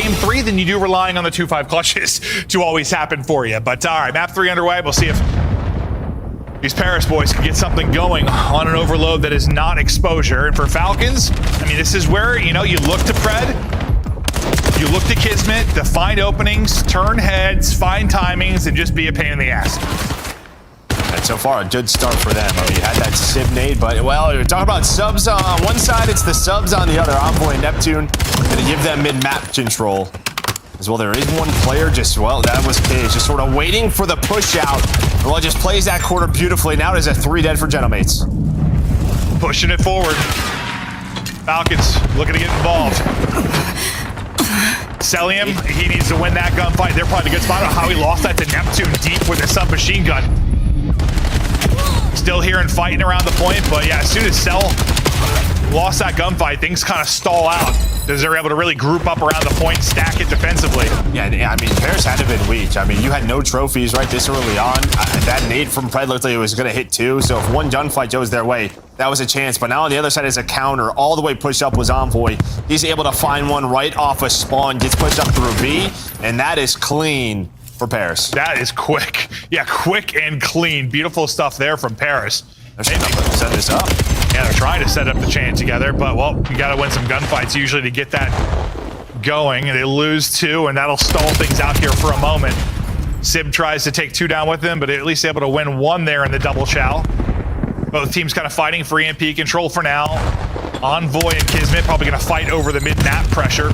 Game 3 than you do relying on the 2-5 clutches to always happen for you. But all right, map 3 underway. We'll see if these Paris boys can get something going on an overload that is not exposure. And for Falcons, I mean, this is where, you know, you look to Pred, you look to Kismet to find openings, turn heads, find timings, and just be a pain in the ass. And so far, a good start for them. I mean, you had that Sib nade, but, well, you're talking about subs on one side, it's the subs on the other. Envoy and Neptune going to give them mid-map control. As well, there is one player just, well, that was Cage, just sort of waiting for the push out. Well, just plays that quarter beautifully. Now it is a 3 dead for Gentlemates. Pushing it forward. Falcons looking to get involved. Celium, he needs to win that gunfight. They're probably in a good spot on how he lost that to Neptune deep with a submachine gun. Still here and fighting around the point, but yeah, as soon as Cell lost that gunfight, things kind of stall out as they're able to really group up around the point, stack it defensively. Yeah, I mean, Paris had to have been weak. I mean, you had no trophies right this early on. That nade from Pred looked like it was going to hit 2, so if one gunfight goes their way, that was a chance. But now on the other side is a counter. All the way pushed up was Envoy. He's able to find one right off a spawn, gets pushed up through B, and that is clean for Paris. That is quick. Yeah, quick and clean. Beautiful stuff there from Paris. They're set this up. Yeah, they're trying to set up the chain together, but, well, you got to win some gunfights usually to get that going. They lose 2, and that'll stall things out here for a moment. Sib tries to take 2 down with them, but at least able to win 1 there in the double chow. Both teams kind of fighting for EMP control for now. Envoy and Kismet probably going to fight over the mid-map pressure.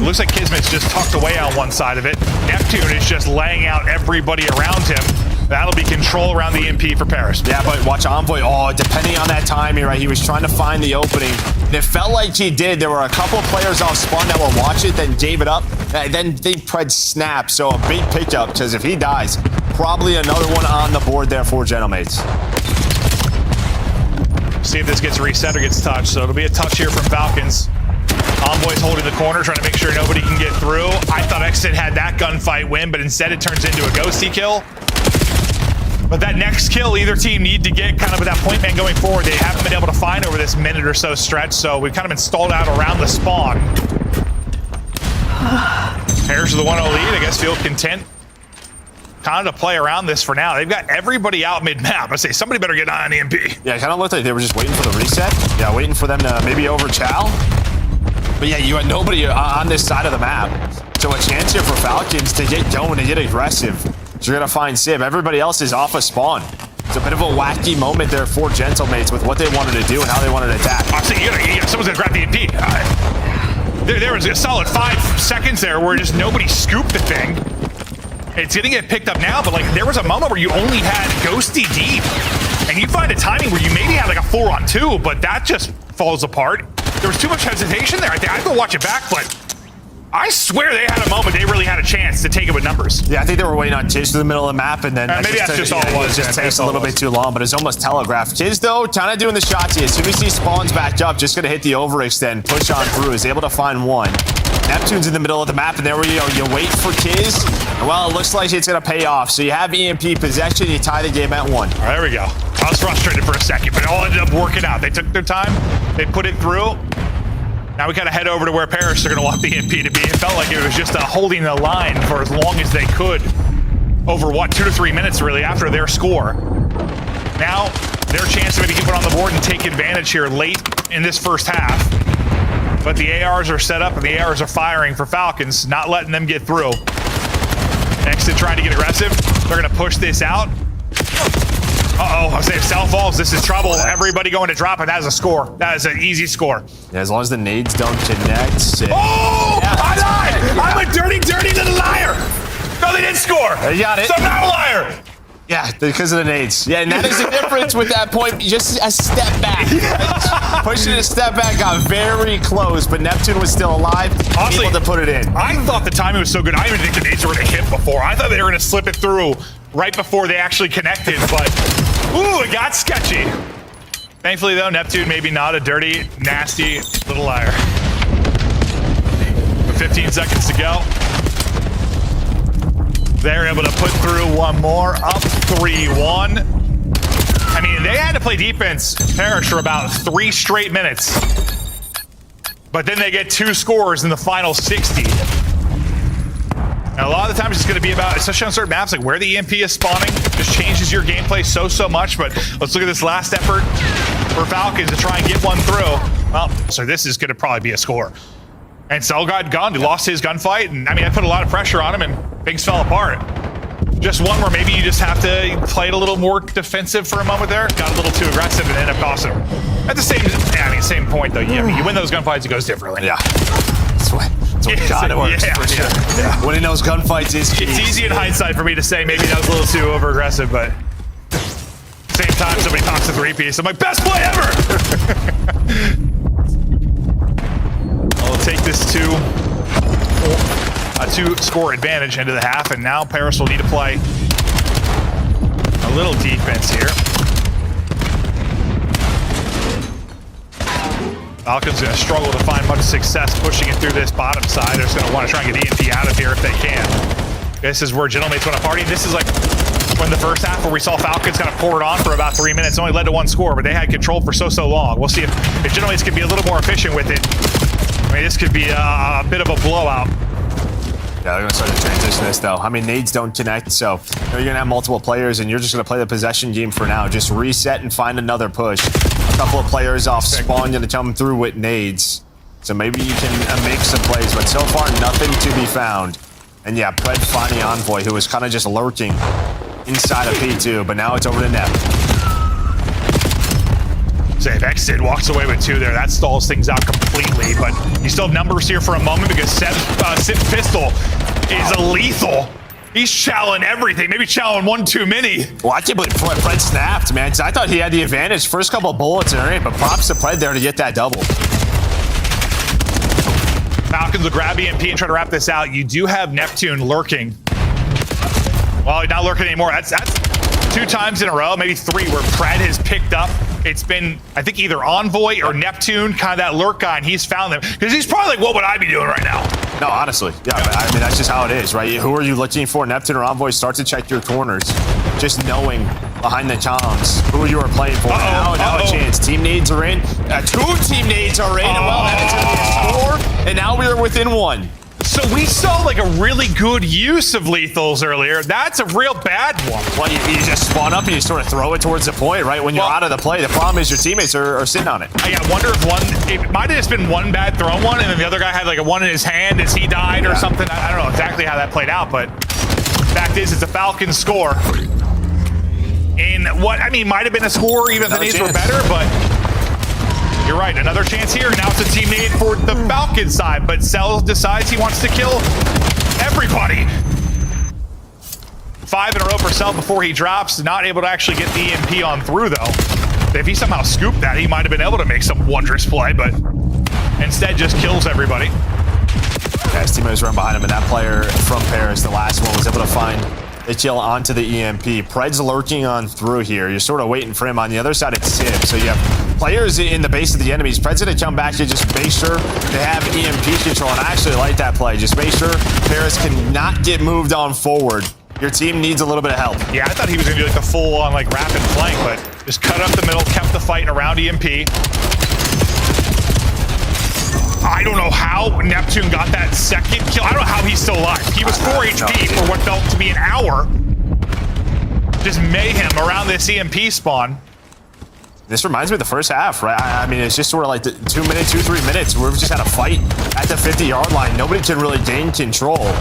Looks like Kismet's just tucked away on one side of it. Neptune is just laying out everybody around him. That'll be control around the EMP for Paris. Yeah, but watch Envoy. Oh, depending on that timing, right? He was trying to find the opening. And it felt like he did. There were a couple of players off spawn that were watching it, then gave it up. And then they Pred snapped. So a big pickup, because if he dies, probably another one on the board there for Gentlemates. See if this gets reset or gets touched. So it'll be a touch here from Falcons. Envoy's holding the corner, trying to make sure nobody can get through. I thought Exit had that gunfight win, but instead it turns into a ghosty kill. But that next kill, either team need to get kind of with that point man going forward. They haven't been able to find over this minute or so stretch, so we've kind of been stalled out around the spawn. Paris with the 1-0 lead, I guess feel content kind of to play around this for now. They've got everybody out mid-map. I say somebody better get an eye on EMP. Yeah, it kind of looked like they were just waiting for the reset. Yeah, waiting for them to maybe over-chow. But yeah, you had nobody on this side of the map. So a chance here for Falcons to get going and get aggressive. So you're going to find Sib. Everybody else is off a spawn. It's a bit of a wacky moment there for Gentlemates with what they wanted to do and how they wanted to attack. I say someone's going to grab the EMP. There was a solid 5 seconds there where just nobody scooped the thing. It's going to get picked up now, but like there was a moment where you only had Ghosty deep. And you find a timing where you maybe had like a 4-on-2, but that just falls apart. There was too much hesitation there. I think I'd go watch it back, but I swear they had a moment they really had a chance to take it with numbers. Yeah, I think they were waiting on Tiz to the middle of the map, and then maybe that's just all it was. It just takes a little bit too long, but it's almost telegraphed. Tiz, though, kind of doing the shots. As soon as he spawns back up, just going to hit the overextend, push on through, is able to find 1. Neptune's in the middle of the map, and there we go. You wait for Tiz, and well, it looks like it's going to pay off. So you have EMP possession, you tie the game at 1. All right, there we go. I was frustrated for a second, but it all ended up working out. They took their time, they put it through. Now we gotta head over to where Paris are gonna want the EMP to be. It felt like it was just holding the line for as long as they could over, what, 2 to 3 minutes really after their score. Now, their chance to maybe get one on the board and take advantage here late in this first half. But the ARs are set up and the ARs are firing for Falcons, not letting them get through. Exit trying to get aggressive. They're gonna push this out. Uh-oh, I say if Cell falls, this is trouble. Everybody going to drop, and that is a score. That is an easy score. Yeah, as long as the nades don't connect. Oh, yeah, I lied! Yeah. I'm a dirty, dirty little liar! No, they didn't score! You got it. So I'm not a liar! Yeah, because of the nades. Yeah, and that is the difference with that point. Just a step back. Pushing it a step back, got very close, but Neptune was still alive, honestly, able to put it in. I thought the timing was so good, I didn't even think the nades were going to hit before. I thought they were going to slip it through right before they actually connected, but ooh, it got sketchy. Thankfully, though, Neptune maybe not a dirty, nasty little liar. With 15 seconds to go. They're able to put through one more, up 3-1. I mean, they had to play defense, Parrish, for about 3 straight minutes. But then they get 2 scores in the final 60. And a lot of the times it's going to be about, especially on certain maps, like where the EMP is spawning, just changes your gameplay so much. But let's look at this last effort for Falcons to try and get one through. Well, so this is going to probably be a score. And Cell got gunned. He lost his gunfight. And I mean, I put a lot of pressure on him and things fell apart. Just one where maybe you just have to play it a little more defensive for a moment there. Got a little too aggressive and ended up costing him. At the same point though. Yeah, I mean, you win those gunfights, it goes differently. Yeah. That's what God works for sure. Yeah. Winning those gunfights is key. It's easy in hindsight for me to say maybe that was a little too over aggressive, but same time somebody talks a 3-piece. I'm like, best play ever! I'll take this to a 2-score advantage into the half, and now Paris will need to play a little defense here. Falcons going to struggle to find much success pushing it through this bottom side. They're just going to want to try and get EMP out of here if they can. This is where Gentlemates want to party. This is like when the first half where we saw Falcons kind of pour it on for about 3 minutes. It only led to 1 score, but they had control for so long. We'll see if Gentlemates can be a little more efficient with it. I mean, this could be a bit of a blowout. Yeah, they're going to start to transition this, though. I mean, nades don't connect, so you're going to have multiple players, and you're just going to play the possession game for now. Just reset and find another push. A couple of players off spawn going to come through with nades. So maybe you can make some plays, but so far, nothing to be found. And yeah, Pred finding Envoy, who was kind of just lurking inside of P2, but now it's over to Nep. So if Exit walks away with 2 there, that stalls things out completely, but you still have numbers here for a moment because Sib's pistol is lethal. He's chowing everything, maybe chowing 1 too many. Well, I can't believe Pred snapped, man, because I thought he had the advantage. First couple of bullets and everything, but props to Pred there to get that double. Falcons will grab EMP and try to wrap this out. You do have Neptune lurking. Well, he's not lurking anymore. That's 2 times in a row, maybe 3, where Pred has picked up. It's been, I think, either Envoy or Neptune, kind of that lurk guy, and he's found them. Because he's probably like, what would I be doing right now? No, honestly. Yeah, I mean, that's just how it is, right? Who are you looking for? Neptune or Envoy? Start to check your corners. Just knowing behind the comms who you are playing for. Now a chance. Team nades are in. 2 team nades are in. Well, that is going to be a score. And now we are within 1. So we saw like a really good use of lethals earlier. That's a real bad one. Well, you just spawn up and you sort of throw it towards the point, right? When you're out of the play. The problem is your teammates are sitting on it. I wonder if it might have just been one bad thrown one, and then the other guy had like a 1 in his hand as he died or something. I don't know exactly how that played out, but fact is, it's a Falcons score. In what, I mean, might have been a score even if the nades were better, but you're right, another chance here. Now it's a team nade for the Falcons side, but Cell decides he wants to kill everybody. 5 in a row for Cell before he drops. Not able to actually get the EMP on through, though. If he somehow scooped that, he might have been able to make some wondrous play, but instead just kills everybody. Yeah, his teammates run behind him, and that player from Paris, the last one, was able to find a kill onto the EMP. Pred's lurking on through here. You're sort of waiting for him. On the other side, it's Sib. So you have players in the base of the enemies. Pred's going to come back and just make sure they have EMP control. And I actually like that play. Just make sure Paris cannot get moved on forward. Your team needs a little bit of help. Yeah, I thought he was going to do like the full-on like rapid flank, but just cut up the middle, kept the fight around EMP. I don't know how Neptune got that second kill. I don't know how he's still alive. He was 4 HP for what felt to be an hour. Just mayhem around this EMP spawn. This reminds me of the first half, right? I mean, it's just sort of like the 2 minutes, 2-3 minutes where we've just had a fight at the 50-yard line. Nobody can really gain control.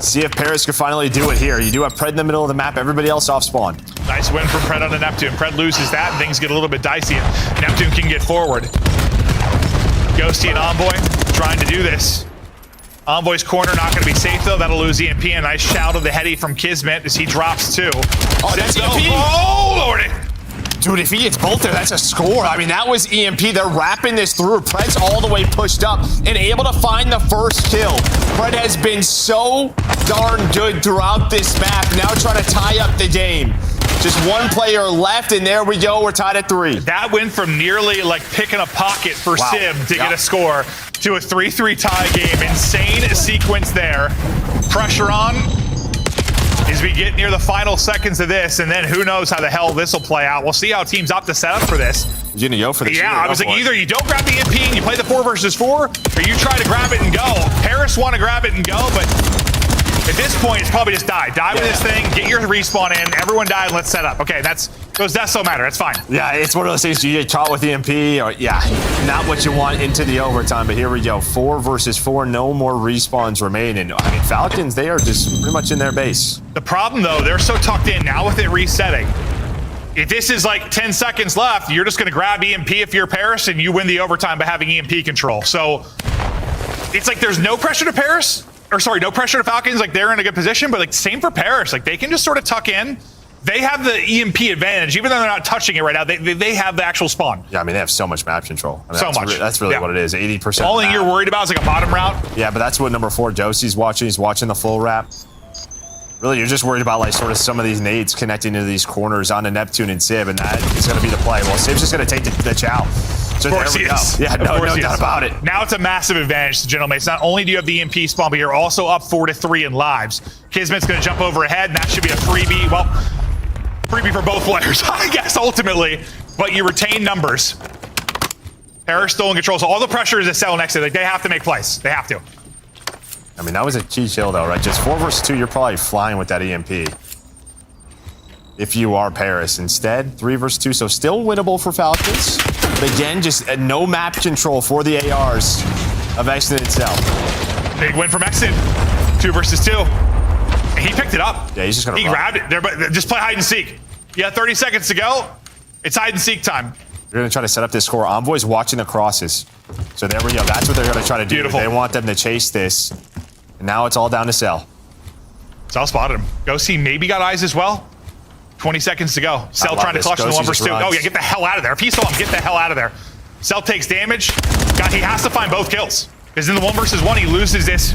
See if Paris can finally do it here. You do have Pred in the middle of the map. Everybody else off spawn. Nice win from Pred on the Neptune. Pred loses that, and things get a little bit dicey. Neptune can get forward. Ghosty and Envoy trying to do this. Envoy's corner not going to be safe, though. That'll lose EMP. A nice shout of the heady from Kismet as he drops 2. Oh, that's EMP. Oh, Lordy. Dude, if he gets both there, that's a score. I mean, that was EMP. They're wrapping this through. Pred's all the way pushed up and able to find the first kill. Pred has been so darn good throughout this map. Now trying to tie up the game. Just 1 player left, and there we go. We're tied at 3. That went from nearly like picking a pocket for Sib to get a score to a 3-3 tie game. Insane sequence there. Pressure on as we get near the final seconds of this, and then who knows how the hell this will play out. We'll see how teams opt to set up for this. You're gonna go for the Yeah, I was like, either you don't grab the EMP and you play the 4 versus 4, or you try to grab it and go. Paris want to grab it and go, but At this point, it's probably just die. Die with this thing, get your respawn in, everyone die, and let's set up. Okay, those deaths don't matter. That's fine. Yeah, it's one of those things you get caught with EMP, or not what you want into the overtime. But here we go, 4 versus 4, no more respawns remaining. I mean, Falcons, they are just pretty much in their base. The problem, though, they're so tucked in now with it resetting. If this is like 10 seconds left, you're just going to grab EMP if you're Paris, and you win the overtime by having EMP control. So it's like there's no pressure to Paris. Or sorry, no pressure to Falcons, like they're in a good position, but like same for Paris. Like they can just sort of tuck in. They have the EMP advantage, even though they're not touching it right now. They have the actual spawn. Yeah, I mean, they have so much map control. I mean, So much. That's really what it is, 80%. All thing you're worried about is like a bottom route. Yeah, but that's what number 4, Josie's watching. He's watching the full wrap. Really, you're just worried about like sort of some of these nades connecting into these corners onto Neptune and Sib, and that is going to be the play. Well, Sib's just going to take the chow. So Of course he is. Yeah, no doubt about it. Now it's a massive advantage to Gentlemates. Not only do you have the EMP spawn, but you're also up 4-3 in lives. Kismet's going to jump over ahead, and that should be a freebie. Well, freebie for both players, I guess, ultimately. But you retain numbers. Paris still in control, so all the pressure is a cell next to it. Like, they have to make plays. They have to. I mean, that was a key kill, though, right? Just 4 versus 2, you're probably flying with that EMP. If you are Paris. Instead, 3 versus 2, so still winnable for Falcons. But again, just no map control for the ARs of Exton itself. Big win from Exton. 2 versus 2. And he picked it up. Yeah, he's just gonna He run. grabbed it. But just play hide and seek. You got 30 seconds to go. It's hide and seek time. They're going to try to set up this score. Envoy's watching the crosses. So there we go. That's what they're going to try to do. Beautiful. They want them to chase this. And now it's all down to Cell. Cell spotted him. Ghosty maybe got eyes as well. 20 seconds to go. Cell trying to clutch in the 1 versus 2. Oh yeah, get the hell out of there. If he saw him, get the hell out of there. Cell takes damage. God, he has to find both kills. Because in the 1 versus 1, he loses this